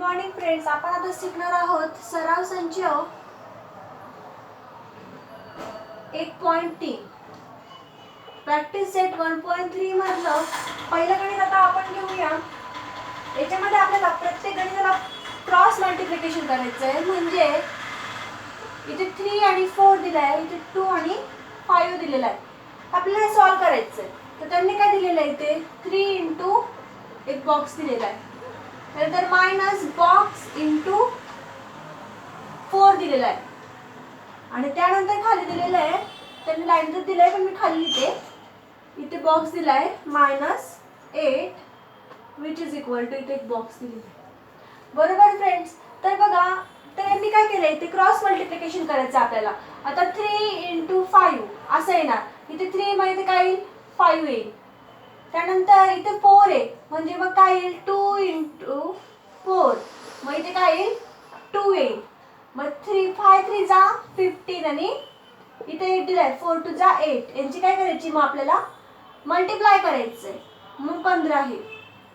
Morning friends, आपण आता शिकणार आहोत सराव संच 1.3 प्रॅक्टिस सेट 1.3 मधलं पहिलं गणित आता आपण घेऊया। याच्यामध्ये आपल्याला प्रत्येक गणिताला क्रॉस मल्टिप्लिकेशन करायचं आहे। म्हणजे इथे 3 आणि 4 दिला आहे, इथे 2 आणि 5 दिलेला आहे। आपल्याला हे सॉल्व करायचं आहे। तर त्यांनी काय दिलेलं आहे, इथे 3 इंटू एक बॉक्स दिलेला आहे, नंतर मायनस बॉक्स इंटू 4 दिलेला आहे आणि त्यानंतर खाली दिलेलं आहे, त्यांनी लाईन तर दिलं आहे पण मी खाली लिहिते, इथे बॉक्स दिला आहे -8 विच इज इक्वल टू इथे एक बॉक्स दिलेला आहे। बरोबर फ्रेंड्स, तर बघा त्यांनी काय केलंय, इथे क्रॉस मल्टिप्लिकेशन करायचं आपल्याला। आता 3 इंटू 5 असं येणार, इथे 3 मध्ये काय येईल 5 येईल, त्यानंतर इथे 4 आहे म्हणजे मग काय येईल 2 इंटू 4, मग इथे काय येईल 2 येईल। मग 3 5 3 जा 15 आणि इथे 8 दिलाय, 4 2 जा 8, यांची काय करायची मग आपल्याला मल्टिप्लाय करायचंय। मग 15 आहे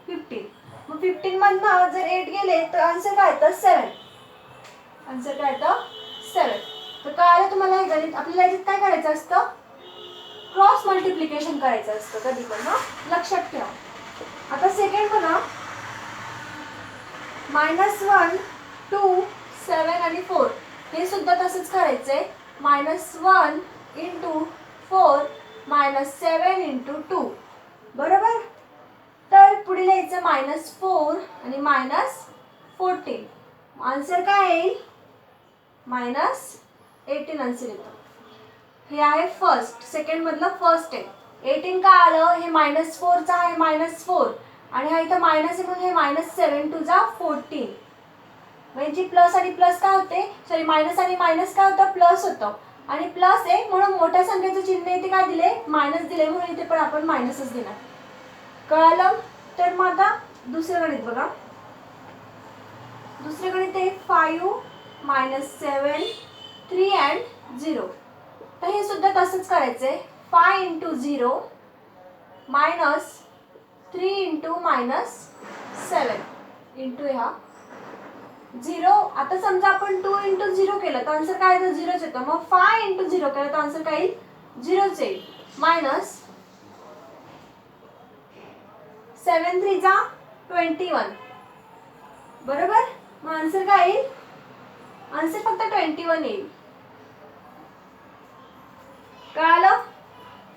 15, मग 15 मधनं जर 8 गेले तर आन्सर काय येतं 7, आन्सर काय येतं 7। तर कळालं तुम्हाला हे गणित। आपल्याला याच्यात काय करायचं असतं, क्रॉस मल्टिप्लिकेशन करायचं असतं कधी पण, ना लक्षात ठेवा। आता सेकंड बघा, -1 2 7 आणि 4 हे सुद्धा तसंच करायचंय। -1 इंटू 4 -7 इंटू 2, बरोबर। तर पुढे लिहायचं -4 आणि -14, आन्सर काय येईल -18 आन्सर येतो। हे आहे फर्स्ट, सेकंड मधलं फर्स्ट आहे। 18 का आलं, हे -4 चा आहे -4 आणि हा इथं मायनस आहे म्हणून हे -7 2 जा 14, म्हणजे प्लस आणि प्लस काय होते, सॉरी मायनस आणि मायनस काय होतं प्लस होतं, आणि प्लस आहे म्हणून मोठ्या संख्येचं चिन्ह इथे काय दिले मायनस दिले, म्हणून इथे पण आपण मायनसच देणार। कळालं। तर मग आता दुसरं गणित बघा, दुसरं गणित आहे 5 -7 3 and 0। तर हे सुद्धा तसंच करायचंय, 5 इंटू 0 -3 इंटू -7 इंटू हा 0। आता समजा आपण 2 इंटू 0 केलं तर आन्सर काय येतं 0च येतं, मग 5 इंटू 0 केलं तर आन्सर काय येईल 0च येईल, -7 3 जा 21, बरोबर। मग आन्सर काय येईल, आन्सर फक्त 21 येईल। कळालं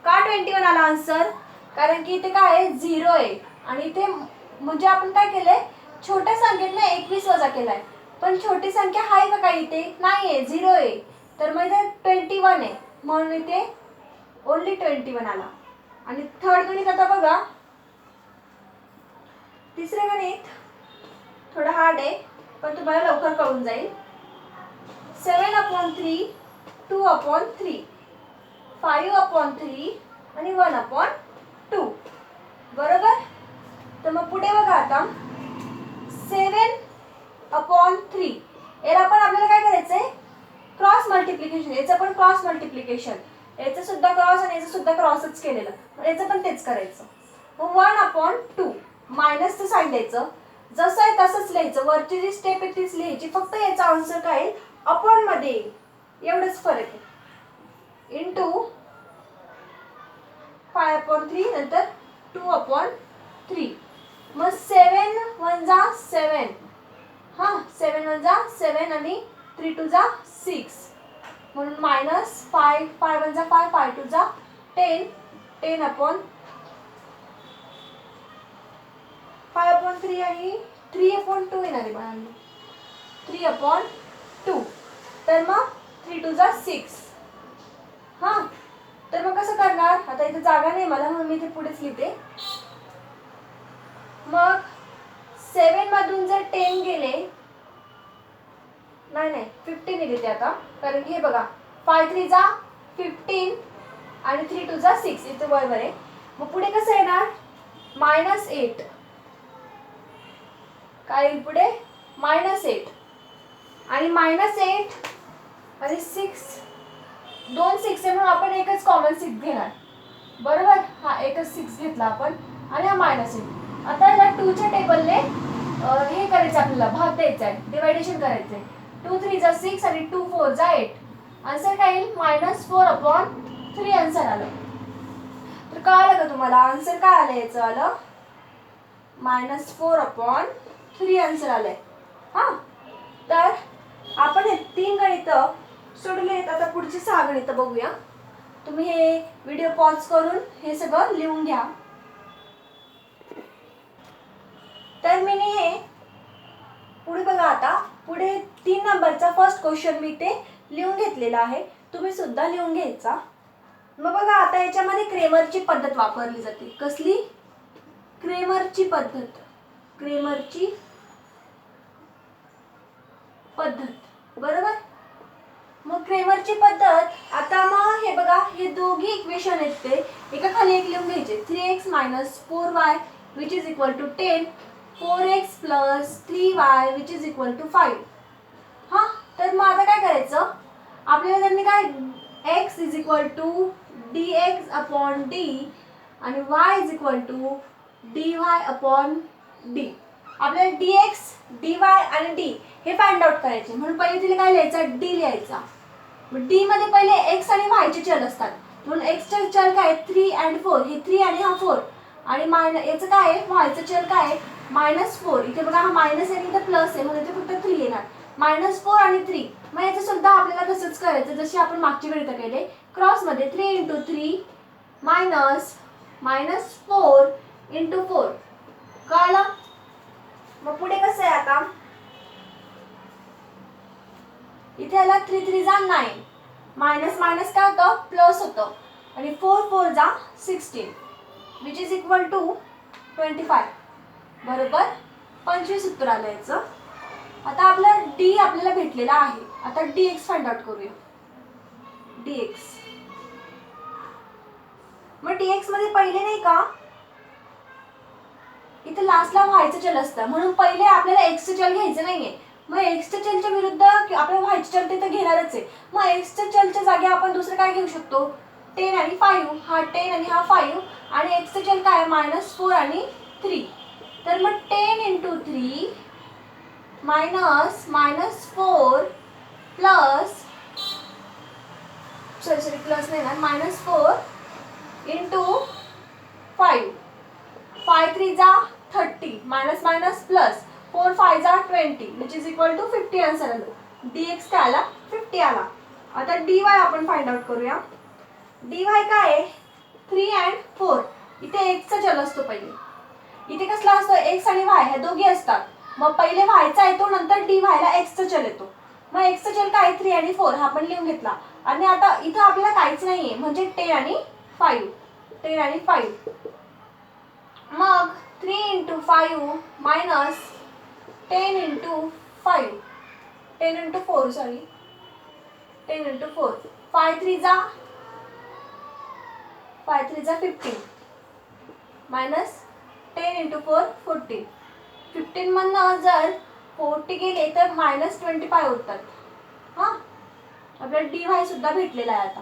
का 21 आला आन्सर, कारण की इथे काय आहे 0 आहे आणि इथे म्हणजे आपण काय केलंय छोट्या संख्येतनं 21 वजा केलाय, पण छोटी संख्या आहे का काही इथे नाहीये, 0 आहे, तर मग इथे 21 आहे म्हणून इथे ओनली 21 आला। आणि थर्ड गणित आता बघा, तिसरे गणित थोडं हार्ड आहे पण तुम्हाला लवकर कळून जाईल। 7/3 2/3 5/3 आणि 1/2, बरोबर। तर मग पुढे बघा आता 7/3 याला पण आपल्याला काय करायचंय क्रॉस मल्टिप्लिकेशन, याचं पण क्रॉस मल्टिप्लिकेशन, याचं सुद्धा क्रॉस आणि याचं सुद्धा क्रॉसच केलेलं, याचं पण तेच करायचं। मग 1/2 मायनसचं साईन द्यायचं, जसं आहे तसंच लिहायचं, वरची जी स्टेप आहे तीच लिहायची, फक्त याचा आन्सर काय येईल अपॉन मध्ये येईल, एवढंच फरक आहे। इंटू 5/3 नंतर 2/3, मग 7 1 जा 7, हा 7 1 जा 7 आणि 3 2 जा 6, म्हणून -5 5 1 जा 5 5 2 जा 10 5/3 आणि 3/2 येणार आहे बाळांनो, 3/2, तर मग 3 2 जा 6, हा। तर मग कसं करणार, आता इथे जागा नाही मला म्हणून मी इथे पुढेच लिहिते। मग 7 मधून जर 10 गेले, नाही 15 लिहिते आता, कारण की हे बघा 5 3 जा 15 आणि 3 2 जा 6 इथे बरोबर आहे। मग पुढे कसं येणार -8, काय येईल पुढे -8 आणि -8 आणि 6, 2 6 आहे म्हणून आपण एकच कॉमन 6 घेणार, बरोबर। हा एकच 6 घेतला आपण आणि हा -8, आता याला 2 च्या टेबलने हे करायचं आपल्याला, भाग द्यायचा आहे, डिवायडेशन करायचं आहे. 2 3 जा 6 आणि 2 4 जा 8. आन्सर काय येईल? -4/3 आन्सर आलं. तर कळालं का तुम्हाला आन्सर काय आलं याचं? आलं -4/3 आन्सर आलंय. हां, तर आपण हे 3 गणितं सोडलेत. आता पुढची 6 गणितं बघूया. तुम्ही हे व्हिडिओ पॉज करून हे सगळं लिहून घ्या. तर मी हे पुढे बघा, आता पुढे 3 नंबरचा फर्स्ट क्वेश्चन मी ते लिहून घेतलेला आहे. तुम्ही सुद्धा लिहून घ्यायचा. मग बघा, आता याच्यामध्ये क्रेमरची पद्धत वापरली जाते. कसली? क्रेमरची पद्धत. क्रेमरची पद्धत, बरोबर. मग क्रेमरची पद्धत, आता मग हे बघा, हे दोघी इक्वेशन आहेत ते एका खाली एक लिहून घ्यायचे. 3x - 4y which is equal to 10, 4x + 3y which is equal to 5. हां, तर मग आता काय करायचं आपल्याला? त्यांनी काय, x is equal to dx/d आणि y is equal to dy/d. आपल्याला dx, dy आणि d हे फाइंड आउट करायचे. म्हणून पहिले तिला काय लिहायचं? d लिहायचा. डी मध्ये पहिले x आणि y चे चल असतात. म्हणून x चे चल काय? 3 and 4. हे 3 आणि हा 4. आणि याचं काय आहे? y चं चल काय आहे? -4. इथे बघा, हा मायनस आहे, इथे प्लस आहे, म्हणून इथे फक्त 3 येणार. -4 आणि 3. मग याचं सुद्धा आपल्याला तसंच करायचं जशी आपण मागची गणितं केले. क्रॉस मध्ये 3 × 3 -4 × 4. कळलं? मग पुढे कसं आहे आता? इथे आला 3 3 जा 9. मायनस मायनस काय होतं? प्लस होतं. आणि 4 4 जा 16 विच इज इक्वल टू 25. बरोबर, 25 उत्तर आलं याचं. आता आपला डी आपल्याला भेटलेला आहे. आता dx फाइंड आउट करूया. dx, मग dx मध्ये पहिले नाही का इथे लास्टला y चं चल असतं, म्हणून पहिले आपल्याला x चं चल घ्यायचं नाहीये. मग x च्या चलच्या विरुद्ध आपल्याला y चं चल तिथे घेणारच आहे. मग x च्या चलच्या जागी आपण दुसरं काय घेऊ शकतो? 10 आणि 5. हा 10 आणि हा 5. आणि x चं चल काय? -4 आणि 3. तर मग 10 × 3 -4 प्लस, सॉरी प्लस नाही ना, -4 × 5. 5 3 जा 30, मायनस मायनस प्लस, 4 5 जा 20 which is equal to 50 answer आलं. dx काय आला? 50 आला. आता dy आपण फाइंड आउट करूया. dy काय आहे? 3 and 4. इथे x चा चल असतो पहिले. इथे कसला असतो? x आणि y हे दोघे असतात. मग पहिले y चा येतो, नंतर dy ला x चा चल येतो. मग x चा चल काय? 3 आणि 4 हा आपण लिहून घेतला. आणि आता इथं आपल्याला काहीच नाहीये, म्हणजे 10 आणि 5. 10 आणि 5. मग 3 × 5 मायनस 10 × 5, 10 × 4 सॉरी 10 × 4. 5 3 जा 15 मायनस 10 × 4 14. 15 मधनं जर 40 गेले तर -25 होतात. हां, आपल्याला dy सुद्धा भेटलेला आहे. आता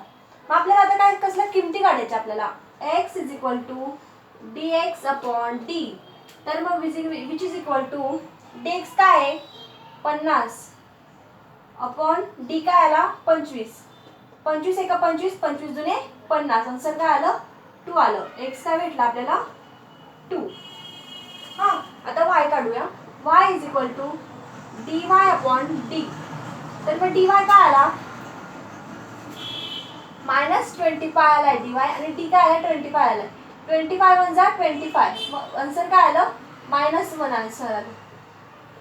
मग आपल्याला आता काय कसल्या किमती काढायच्या? आपल्याला x is equal to dx/d. तर मग which is equal to dx काय आहे? 50 अपॉन d काय आला? 25. 25 एका 25, 25 दुने 50. आन्सर काय आलं? 2 आलं. x काय भेटला आपल्याला? 2. हां, आता y काढूया. y is equal to dy/d. तर मग dy काय आला? -25 आलाय dy आणि d काय आला? 25 आलाय. 25 1 जा 25. आन्सर काय आलं? -1 आन्सर आलं.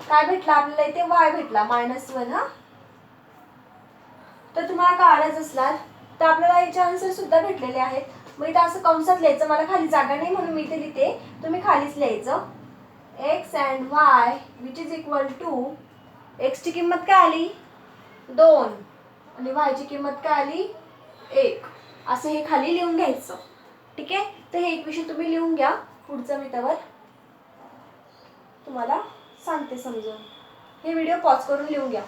काय भेटला आपल्याला इथे? y भेटला -1. हा, तर तुम्हाला कळालंच असणार. तर आपल्याला याचे आन्सर सुद्धा भेटलेले आहेत. मग इथं असं कंसात लिहायचं, मला खाली जागा नाही म्हणून मी इथे लिहिते, तुम्ही खालीच लिहायचं. x and y which is equal to, x ची किंमत काय आली? 2 आणि y ची किंमत काय आली? 1. असं हे खाली लिहून घ्यायचं. ठीक आहे, तर हे इक्वेशन तुम्ही लिहून घ्या. पुढचं मी त्यावर तुम्हाला सांगते समजून. हे व्हिडिओ पॉज करून लिहून घ्या.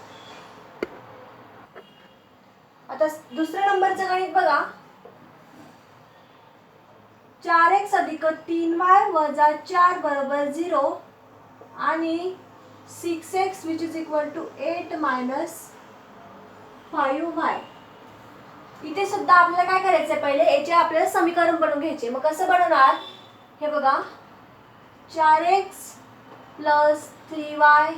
आता दुसऱ्या नंबरचं गणित बघा. 4x + 3y - 4 = 0 आणि 6x which is equal to 8 minus 5y. इथे सुद्धा आपल्याला काय करायचं आहे, पहिले याचे आपल्याला समीकरण बनवून घ्यायचे. मग कसं बनवणार, हे बघा 4x plus 3y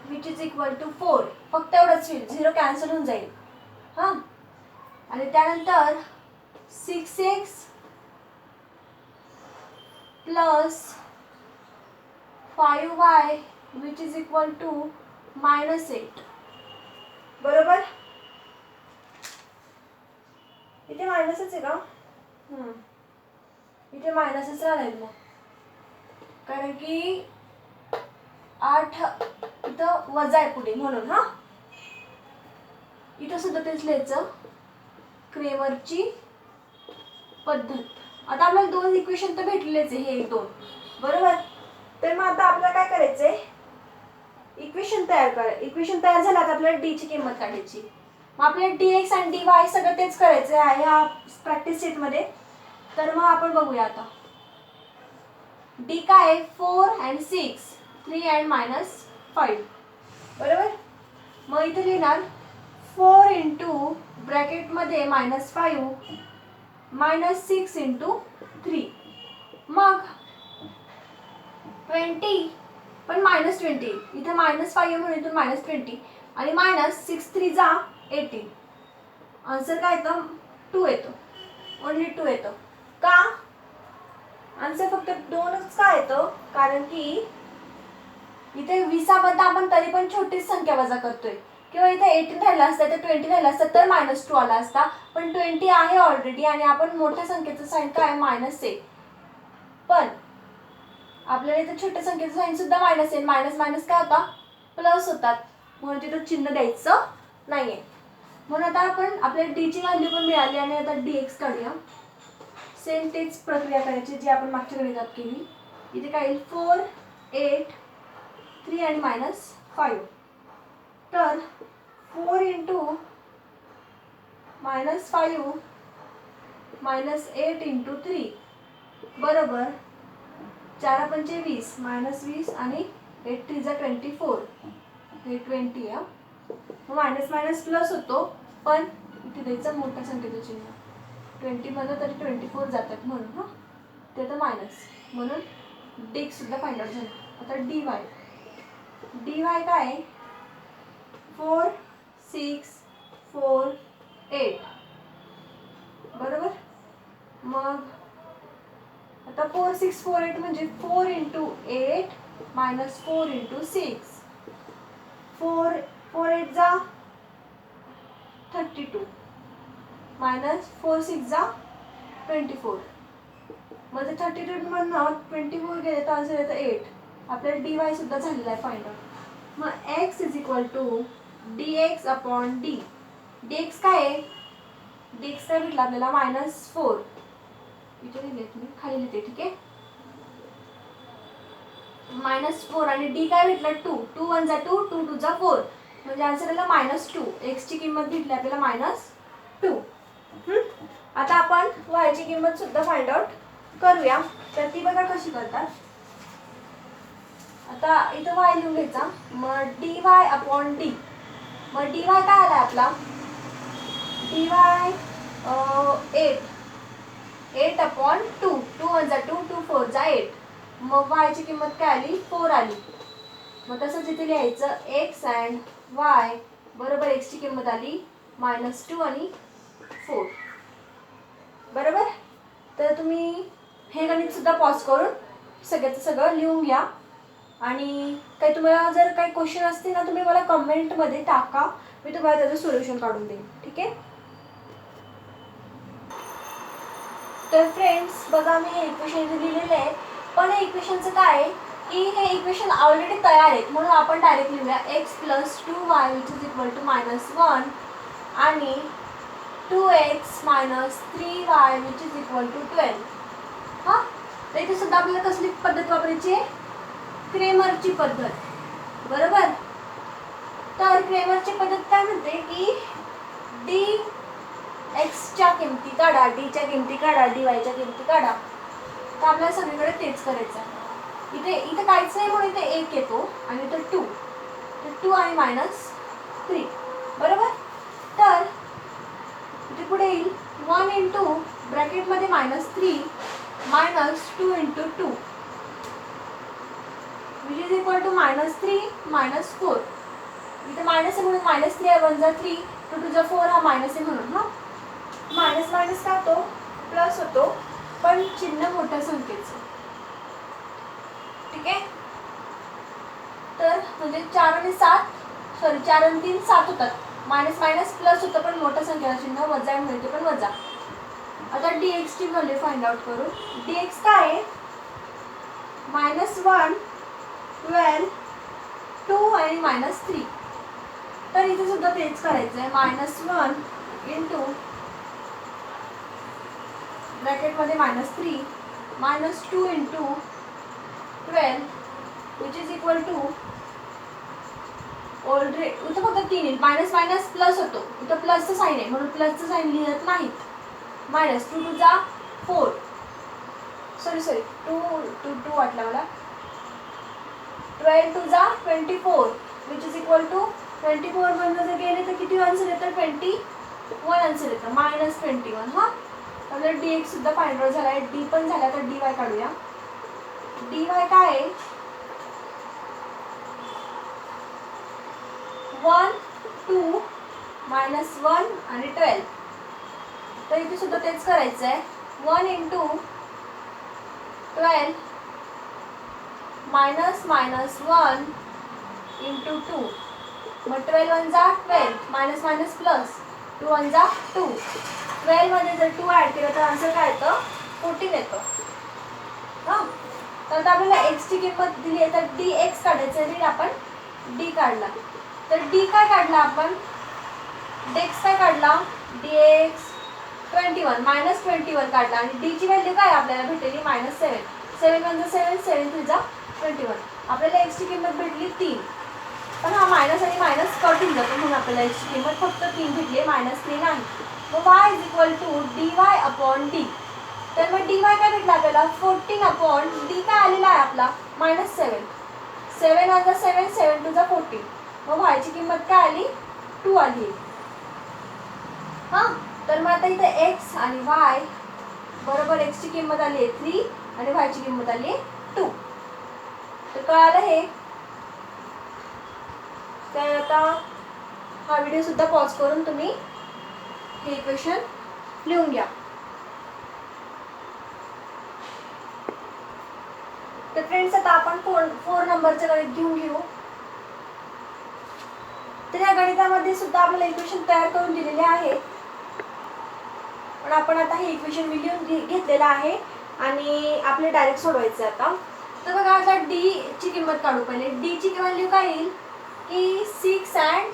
which is equal to 4. फक्त एवढंच होईल, 0 कॅन्सल होऊन जाईल. हां, आणि त्यानंतर 6x plus 5y which is equal to -8. बरोबर, इथे मायनसच आहे का? इथे मायनसच राहील मग, कारण की 8 इथं वजा आहे पुढे म्हणून. हां, इथं सुद्धा तेच लिहायचं, क्रेमरची पद्धत. आता आपल्याला 2 इक्वेशन तर भेटलेच आहे, हे 2. बरोबर, तर मग आता आपल्याला काय करायचंय, इक्वेशन तयार झालं. आता आपल्याला डी ची किंमत काढायची. मग आपल्याला dx आणि dy सगळं तेच करायचं आहे ह्या प्रॅक्टिस सेटमध्ये. तर मग आपण बघूया आता. डी काय आहे, 4 and 6, 3 and -5. बरोबर, मग इथे लिहिणार 4 इंटू ब्रॅकेटमध्ये -5 -6 इंटू 3. मग 20, पण -20 इथे -5 म्हणून इथून -20 आणि -6 3 जा 18. आन्सर काय येतं, 2 येतो. ओनली 2 येतं. का आन्सर फक्त 2च का येतं, कारण की इथे 20 आपण तरी पण छोटीच संख्या वजा करतोय. किंवा इथे 18 राहिला असता तर 20 राहिला असता तर -2 आला असता, पण 20 आहे ऑलरेडी आणि आपण मोठ्या संख्येचं साईन काय -आहे. पण आपल्याला इथे छोट्या संख्येचं साईन सुद्धा मायनस आहे. मायनस काय होता, प्लस होतात, म्हणून तिथं चिन्ह द्यायचं नाहीये. म्हणून आता आपण आपल्याला डी ची व्हॅल्यू पण मिळाली आणि आता dx काढूया. सेम तेच प्रक्रिया करायची जी आपण मागच्या गणितात केली. इथे काय येईल, 4 8 3 आणि -5. तर 4 इंटू -5 -8 इंटू 3 बरोबर 4 पंचे 20 -20 आणि 8 3 जा 24. हे 20 आहे. मग मायनस प्लस होतो, पण इथे द्यायचं मोठ्या संख्येचं चिन्ह. 20 मध्ये तरी 24 जातात म्हणून. हां, ते तर मायनस, म्हणून डी सुद्धा फाइंड आउट झालं. आता डी वाय काय आहे, 4 6 4 8. बरोबर, मग आता 4 6 4 8 म्हणजे 4 इंटू 8 -4 इंटू 6. 4 8 जा 32 -4 6 जा 24. म्हणजे 32 मधनं 24 गेले तर आन्सर येतं 8. आपल्याला डी वाय सुद्धा झालेला आहे फाइंड आउट. मग x is equal to dx upon D. dx काय आहे, dx काय भेटला आपल्याला -4. इथे लिहिले तुम्ही, खाली लिहिते, ठीक आहे. -4 आणि डी काय भेटला 2. 2 1 जा 2, 2 2 जा 4, म्हणजे आन्सर आला -2. x ची किंमत भेटली आपल्याला -2. आता आपण y ची किंमत सुद्धा फाइंड आउट करूया. तर ती बघा कशी करतात. आता इथं y लिहून घ्यायचा. मग dy अपॉन डी. मग dy काय आला आपला, dy 8 अपॉन 2. 2 1 जा 2, 2 4 जा 8. मग y ची किंमत काय आली, 4 आली. मग तसंच इथे लिहायचं x अँड y बरोबर x ची किंमत आली -2 आणि 4. बरोबर, तर तुम्ही हे गणित सुद्धा पॉज करून सगळ्याचं सगळं लिहून घ्या. आणि काही तुम्हाला जर काही क्वेश्चन असतील ना, तुम्ही मला कमेंटमध्ये टाका, मी तुम्हाला त्याचं सोल्युशन काढून देईन, ठीक आहे. तर फ्रेंड्स बघा, मी हे इक्वेशन इथे लिहिलेलं आहे, पण हे इक्वेशनचं काय आहे की हे इक्वेशन ऑलरेडी तयार आहेत, म्हणून आपण डायरेक्ट लिहूया x + 2y which is equal to -1 आणि 2x - 3y which is equal to 12. हां, तर इथे सुद्धा आपल्याला कसली पद्धत वापरायची आहे, क्रेमरची पद्धत. बरोबर, तर क्रेमरची पद्धत काय म्हणते की डी एक्सच्या किमती काढा, डीच्या किमती काढा, डी वायच्या किमती काढा. तर आपल्याला सगळीकडे तेच करायचं आहे. इथे इथे काहीच नाही म्हणून इथे 1 येतो आणि इथे 2, तर 2 आणि -3 बरोबर. तर इथे पुढे येईल 1 इंटू ब्रॅकेटमध्ये -3 -2 into 2 which is equal to -3 -4. इथे मायनस आहे म्हणून -3 आहे, 1 जा 3, 2 2 जा 4, हा मायनस आहे म्हणून. हा मायनस मायनस का होतो प्लस होतो, पण चिन्ह मोठ्या संख्येचं. ठीक आहे. तर म्हणजे 4 आणि 3 7 होतात. मायनस मायनस प्लस होतं पण मोठ्या संख्येचं चिन्ह वजा आहे म्हणून पण वजा. आता dx ची व्हॅल्यू फाइंड आउट करू. dx काय आहे -1 12 2 आणि -3. तर इथे सुद्धा तेच करायचं आहे. -1 इंटू ब्रॅकेटमध्ये -3 -2 into 12 which is equal to already इथं फक्त 3 येईल. मायनस मायनस प्लस होतो, इथं प्लसचं साईन आहे म्हणून प्लसचं साईन लिहित नाहीत. -2 2 जा 4, सॉरी 2 वाटला मला. 12 2 जा 24 विच इज इक्वल टू 24 मधनं जर गेले तर किती आन्सर येतं 21 आन्सर येतं -21. हा तर dx सुद्धा फाइंड आउट झाला आहे. डी पण झाला. तर dy काढूया. dy काय आहे 1 2 -1 आणि 12. तर इथे सुद्धा तेच करायचं आहे. 1 इंटू 12 -1 इंटू 2, मग 12 1 जा 12, मायनस मायनस प्लस, 2 1 जा 2. 12 मध्ये जर 2 ॲड केलं तर आन्सर काय येतं 14 येतं. हां तर आता आपल्याला x ची किंमत दिली आहे तर dx काढायचं आहे. आपण d काढला तर d काय काढला आपण dx काय काढला dx 21 -21 काढला आणि d ची व्हॅल्यू काय आपल्याला भेटली -7. 7 1 जा 7, 7 3 जा 21. आपल्याला x ची किंमत भेटली 3. पण हा मायनस आणि मायनस कट होऊन जातो म्हणून आपल्याला x ची किंमत फक्त 3 भेटली, -3 नाही. मग y is equal to dy upon d. तर मग dy काय भेटला आपल्याला 14 अपॉन d काय आलेला आहे आपला -7. 7 1 जा 7, 7 2 जा 14. मग y ची किंमत काय आली 2 आली. हां तर मग आता इथे x आणि y बरोबर x ची किंमत आली आहे 3 आणि y ची किंमत आली आहे 2. तर कळालं हे. तर आता हा व्हिडिओ सुद्धा पॉज करून तुम्ही हे इक्वेशन लिहून घ्या. तर फ्रेंड्स आता आपण 4 नंबरचं गणित घेऊ. तर या गणितामध्ये सुद्धा आपल्याला इक्वेशन तयार करून दिलेले आहे, पण आपण आता हे इक्वेशन मी लिहून घेतलेलं आहे आणि आपले डायरेक्ट सोडवायचं आहे आता. तर बघा आता d ची किंमत काढू. पहिले d ची व्हॅल्यू काय येईल की 6 and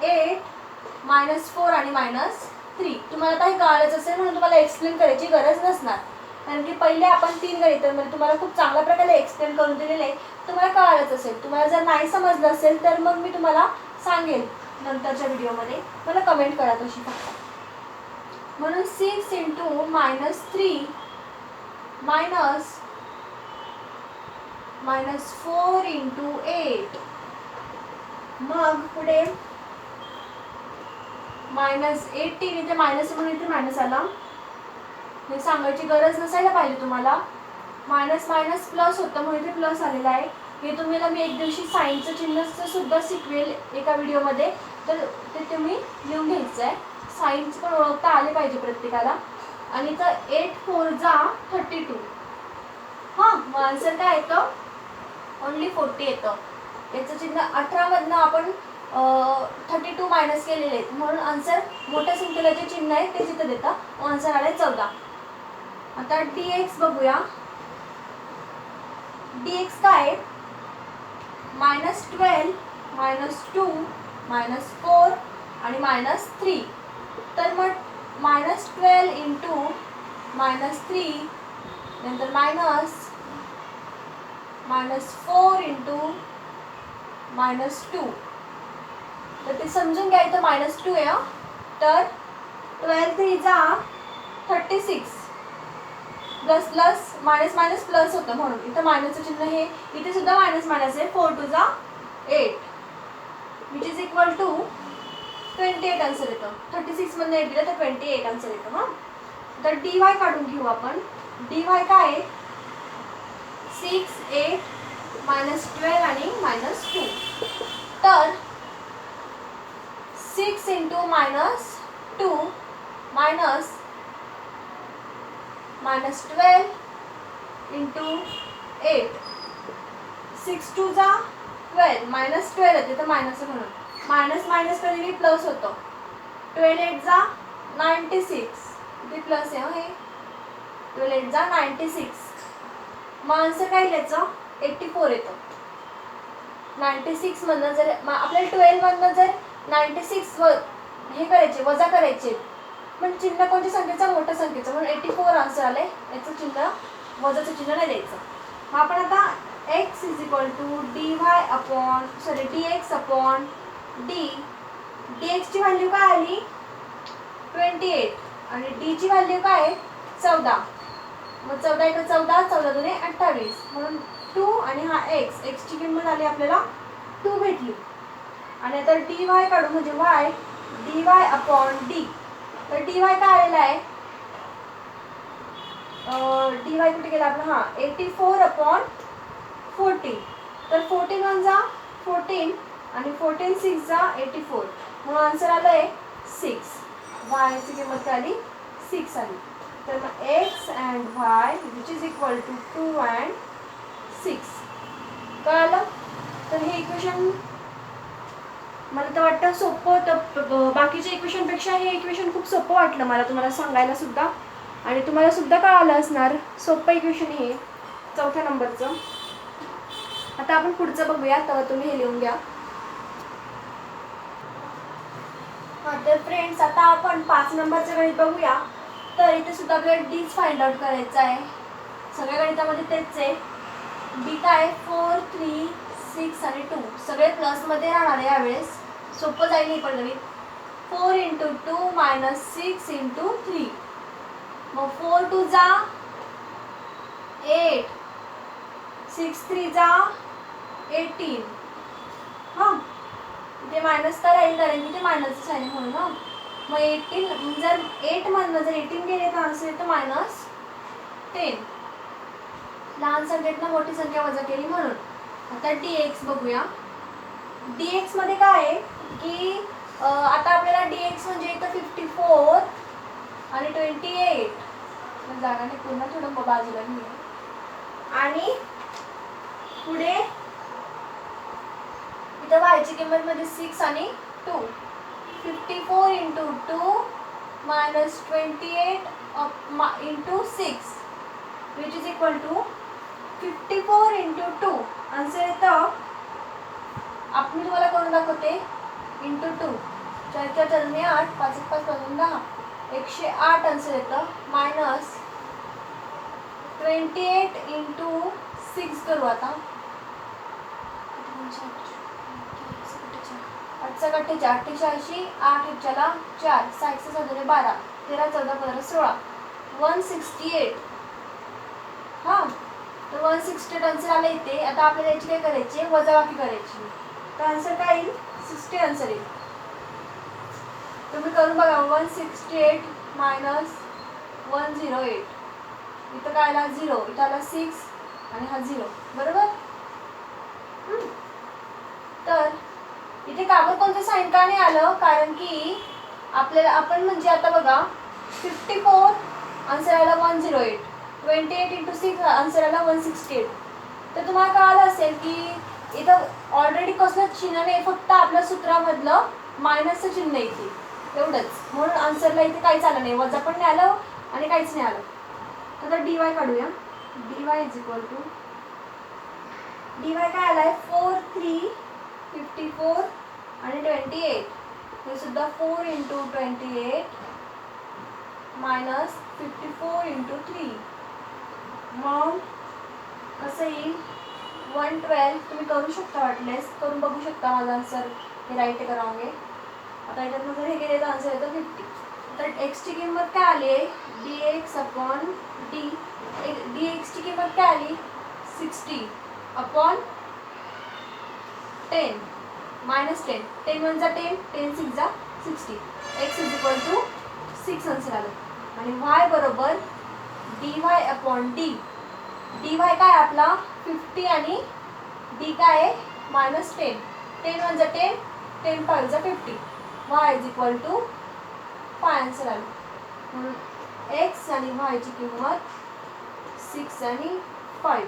8 -4 आणि -3. तुम्हाला आता हे कळालंच असेल म्हणून तुम्हाला एक्सप्लेन करायची गरज नसणार, कारण की पहिले आपण 3 गणितांमध्ये तुम्हाला खूप चांगल्या प्रकारे एक्सप्लेन करून दिलेले आहे. तुम्हाला कळालंच असेल. तुम्हाला जर नाही समजलं असेल तर मग मी तुम्हाला सांगेल नंतरच्या व्हिडिओमध्ये, मला कमेंट करा तशी फक्त. म्हणून 6 इंटू -3 -4 इंटू 8, मग पुढे -18. इथे मायनस म्हणून इथे मायनस आला, हे सांगायची गरज नसायला पाहिजे तुम्हाला. मायनस मायनस प्लस होतं म्हणून इथे प्लस आलेला आहे. हे तुम्हाला मी एक दिवशी साईनचं चिन्ह सुद्धा शिकवेल एका व्हिडिओमध्ये, तर ते तुम्ही लिहून घ्यायचं आहे. साईन्स पण ओळखता आले पाहिजे प्रत्येकाला. आणि इथं 8 4 जा 32. हां मग आन्सर काय येतं ओनली 40 येतं. याचं चिन्ह 18 मधनं आपण 32 मायनस केलेले आहेत म्हणून आन्सर मोठ्या संख्येला जे चिन्ह आहे ते तिथं देतं. आन्सर आला 14. आता dx बघूया. dx काय आहे -12 -2 -4 आणि -3. तर मग -12 इंटू -3 नंतर -4 इंटू -2. तर ते समजून घ्यायचं -2 आहे. तर 12 3 जा 36 plus plus minus minus plus होतं म्हणून इथं मायनसचं चिन्ह हे, इथे सुद्धा मायनस मायनस आहे. 4 2 जा 8 which is equal to 28 answer येतं. 36 मधनं 8 दिलं तर 28 आन्सर येतं. हां, तर डी वाय काढून घेऊ आपण. डी वाय काय आहे? 6 8 -12 आणि -2. तर 6 इंटू -2 -12 इंटू 8. 6 2 जा 12 -12 येते तर मायनस म्हणून मायनस मायनस कधी प्लस होतं. 12 8 जा 96 इथे प्लस आहे. हे 12 8 जा 96. मग आन्सर काय लिहायचं? 84 येतं. 96 मधनं जर आपल्याला 12 मधनं जर 96 हे करायचे वजा करायचे पण चिन्ह कोणत्या संख्येचा? मोठ्या संख्येचा, म्हणून 84 आन्सर आले. याचं चिन्ह वजाचं चिन्ह नाही द्यायचं. मग आपण आता x is equal to dx upon D. dx ची व्हॅल्यू काय आली? 28 आणि d ची व्हॅल्यू काय आहे? 14. मग 14 1 14 14 2 28 म्हणून 2 आणि हा x ची किंमत आली आपल्याला 2 भेटली. आणि आता dy काढू म्हणजे y dy अपॉन d. तर dy काय आलेला आहे? dy कुठे गेला आपला? हां 84 अपॉन 14. तर 14 1 जा 14 आणि 14 6 जा 84 म्हणून आन्सर आलं आहे 6. y ची किंमत काय आली? 6 आली. तर मग x and y which is equal to 2 and 6. कळलं? तर हे इक्वेशन मला तर वाटतं सोपं होतं. बाकीच्या इक्वेशनपेक्षा हे इक्वेशन खूप सोपं वाटलं मला तुम्हाला सांगायला सुद्धा, आणि तुम्हाला सुद्धा कळालं असणार. सोपं इक्वेशन हे 4थ्या नंबरचं. आता आपण पुढचं बघूया, तेव्हा तुम्ही हे लिहून घ्या. हां, तर फ्रेंड्स आता आपण 5 नंबरचं गणित बघूया. तर इथे सुद्धा आपल्याला डीच फाइंड आउट करायचं आहे. सगळ्या गणितामध्ये तेच आहे. डी काय? 4 3 6 आणि 2 सगळे प्लसमध्ये राहणार आहे यावेळेस. सोपं जाईल ही पण गणित. 4 इंटू 2 -6 इंटू 3. मग 4 2 जा 8 6 3 जा 18. हां, इथे मायनस तर राहील कारण की ते मायनसच आहे म्हणून. ना मग 18 जर 8 मधनं जर 18 गेले तर आन्सर येतं -10. लहान संख्येतनं मोठी संख्या वजा केली म्हणून. आता dx बघूया. dx मध्ये काय आहे की आता आपल्याला dx म्हणजे इथं 54 आणि 28 जागाने पूर्ण थोडं बाजूला घेऊया. आणि पुढे इथं y ची किंमत मध्ये 6 आणि 2. 54 into 2 -28 into 6 which is equal to 54 into 2. Answer येतं, आपण तुम्हाला करून दाखवते, इंटू 2. 4 4 4 8 5 5 5 10 108 आन्सर येतं. मायनस 28 इंटू 6 करू आता. 8 48 88 8 1 4 6 6 12 13 14 15 16 168. हां, तर 168 आन्सर आलं इथे. आता आपल्याला याची काय करायची? वजाबाकी करायची. तर आन्सर काय येईल? 60 आन्सर येईल. तुम्ही करून बघा. 168 मायनस 108. इथं काय आला? 0. इथं आला 6 आणि हा 0. बरोबर? तर इथे कागद कोणतं साईन का नाही आलं? कारण की आपल्याला आपण म्हणजे आता बघा 54 आन्सर आला 108. 28 इंटू 6 आन्सर आला 168. तर तुम्हाला कळालं असेल की इथं ऑलरेडी कसलं चिन्ह नाही, फक्त आपल्या सूत्रामधलं मायनसचं चिन्ह येते एवढंच. म्हणून आन्सरला इथे काहीच आलं नाही, वजा पण नाही आलं आणि काहीच नाही आलं. आता डी वाय काढूया. D Y is equal to D Y काय आलाय? 4 3 54 आणि 28. हे सुद्धा 4 इंटू 28 मायनस 54 इंटू 3. मग कसं येईल? 112. तुम्ही करू शकता, वाटलेस करून बघू शकता माझा आन्सर हे राईट करावंगे. आता याच्यातनं जर हे गेले तर आन्सर येतं 50. तर x ची किंमत काय आली आहे dx अपॉन डी. dx ची किंमत काय आली 60 अपॉन 10 मायनस 10. 10 1 जा 10, 10 6 जा 60. x is equal to 6 answer आलं. आणि y बरोबर dy अपॉन डी. dy काय आपला 50 आणि d काय आहे मायनस 10. 10 1 जा 10, 10 5 जा 50. y is equal to 5 answer आलं. म्हणून x आणि y ची किंमत 6 आणि 5.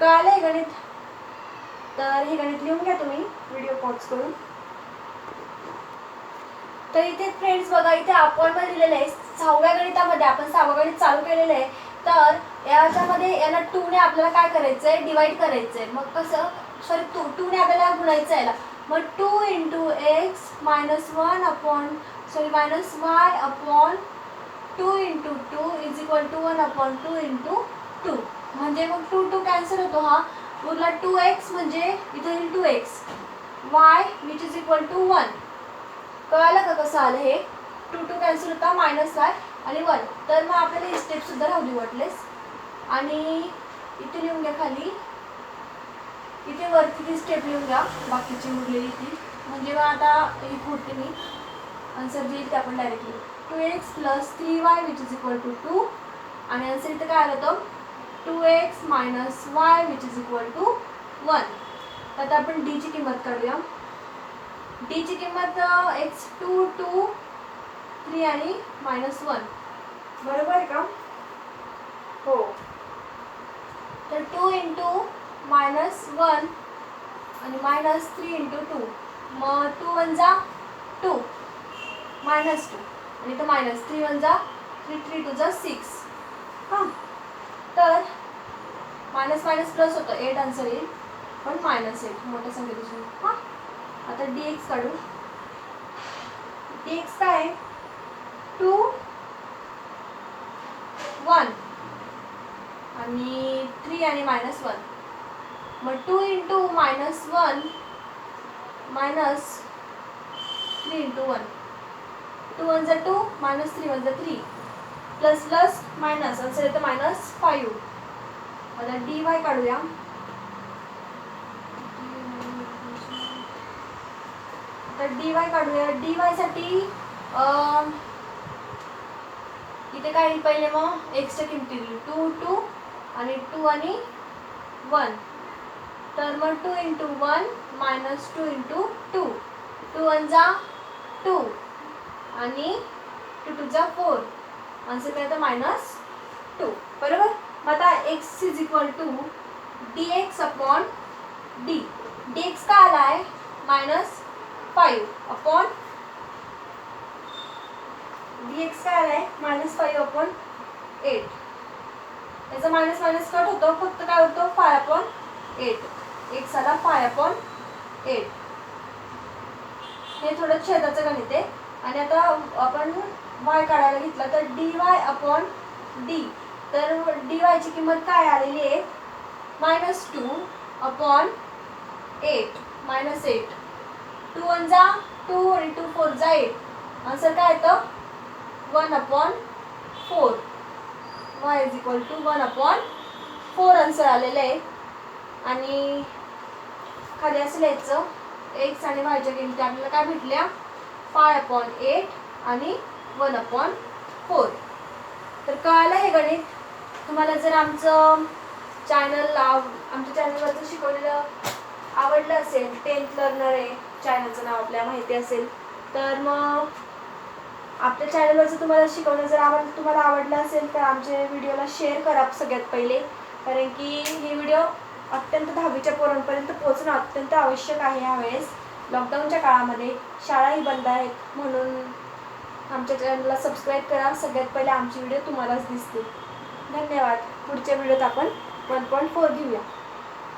कळालं हे गणित? तर हे गणित लिहून घ्या तुम्ही व्हिडिओ पॉज करून. तर इथे फ्रेंड्स बघा, इथे आपण लिहिलेलं आहे 6व्या गणितामध्ये. आपण 6वं गणित चालू केलेलं आहे. तर याच्यामध्ये याला 2 ने आपल्याला काय करायचं आहे डिवाइड करायचं आहे. मग कसं सॉरी 2 ने आपल्याला गुणायचं आहे. मग 2 into X minus 1 upon sorry minus Y upon 2 into 2 is equal to 1 upon 2 into 2. म्हणजे मग 2 2 कॅन्सल होतो. हा उरला 2x म्हणजे इथे येईल 2x y which is equal to 1. कळालं का कसं आलं हे? 2 2 कॅन्सल होता मायनस y आणि 1. तर मग आपल्याला ही स्टेप सुद्धा राहू वाटलेस. आणि इथे लिहून घ्या खाली, इथे वरती ती स्टेप लिहून घ्या बाकीची उरलेली ती. म्हणजे मग आता ही होती मी आन्सर जे येईल ते आपण directly 2x plus 3y which is equal to 2. आणि आन्सर इथं काय आलं होतं 2x minus y which is equal to 1. आता आपण d ची किंमत काढूया. d ची किंमत x 2 2 3 आणि मायनस 1 बरोबर आहे का? हो. तर 2 इंटू मायनस 1 आणि मायनस 3 इंटू 2. मग 2 1 जा 2 मायनस 2 आणि इथं मायनस 3 1 जा 3 3 2 जा 6. हां, तर मायनस मायनस प्लस होतं 8 आन्सर येईल, पण मायनस 8 मोठ्या संख्येपासून. हां, आता dx काढू. dx काय आहे 2 1 आणि 3 आणि मायनस 1. मग 2 इंटू मायनस 1 मायनस 3 इंटू 1. 2 1 जा 2 मायनस 3 1 जा 3 प्लस प्लस मायनस आन्सर येतं मायनस 5. आता dy काढूया. तर dy काढूया. dy साठी इथे काय येईल पहिले मग एक्सच्या किमती 2 2 आणि 2 आणि 1. तर मग 2 इंटू 1 मायनस 2 इंटू 2. 2 1 जा 2 आणि 2 2 जा 4. आन्सर काय येतं मायनस 2. बरोबर. मग आता x is equal to dx upon D. dx काय आला आहे मायनस 5 अपॉन dx काय आला आहे मायनस 5 अपॉन 8. याचा मायनस मायनस कट होतो, फक्त काय होतं 5 अपॉन 8. x आला 5 अपॉन 8. हे थोडं छेदाचं गणित आहे. आणि आता आपण y काढायला घेतला तर dy अपॉन डी. तर dy ची किंमत काय आलेली आहे मायनस 2 अपॉन 8 मायनस 8. 2 1 जा 2 आणि 2 4 जा 8. आन्सर काय येतं 1 upon 4. y is equal to 1 upon 4 answer आलेलं आहे. आणि खाली असं लिहायचं x आणि y च्या किमती आपल्याला काय भेटल्या 5 अपॉन 8 आणि 1 अपॉन 4. तर कळालं हे गणित? तुम्हाला जर आमच्या चॅनलवरचं शिकवलेलं आवडलं असेल, 10th लर्नर आहे चॅनलचं नाव आपल्या माहिती असेल, तर मग आपल्या चॅनलवरचं तुम्हाला शिकवणं जर तुम्हाला आवडलं असेल तर आमच्या व्हिडिओला शेअर करा सगळ्यात पहिले. कारण की हे व्हिडिओ अत्यंत 10वीच्या पोरांपर्यंत पोहोचणं अत्यंत आवश्यक आहे. यावेळेस लॉकडाऊनच्या काळामध्ये शाळाही बंद आहेत, म्हणून आमच्या चॅनलला सबस्क्राईब करा. सगळ्यात पहिले आमचे व्हिडिओ तुम्हालाच दिसतील. धन्यवाद. पुढच्या व्हिडिओत आपण 1.4 घेऊया.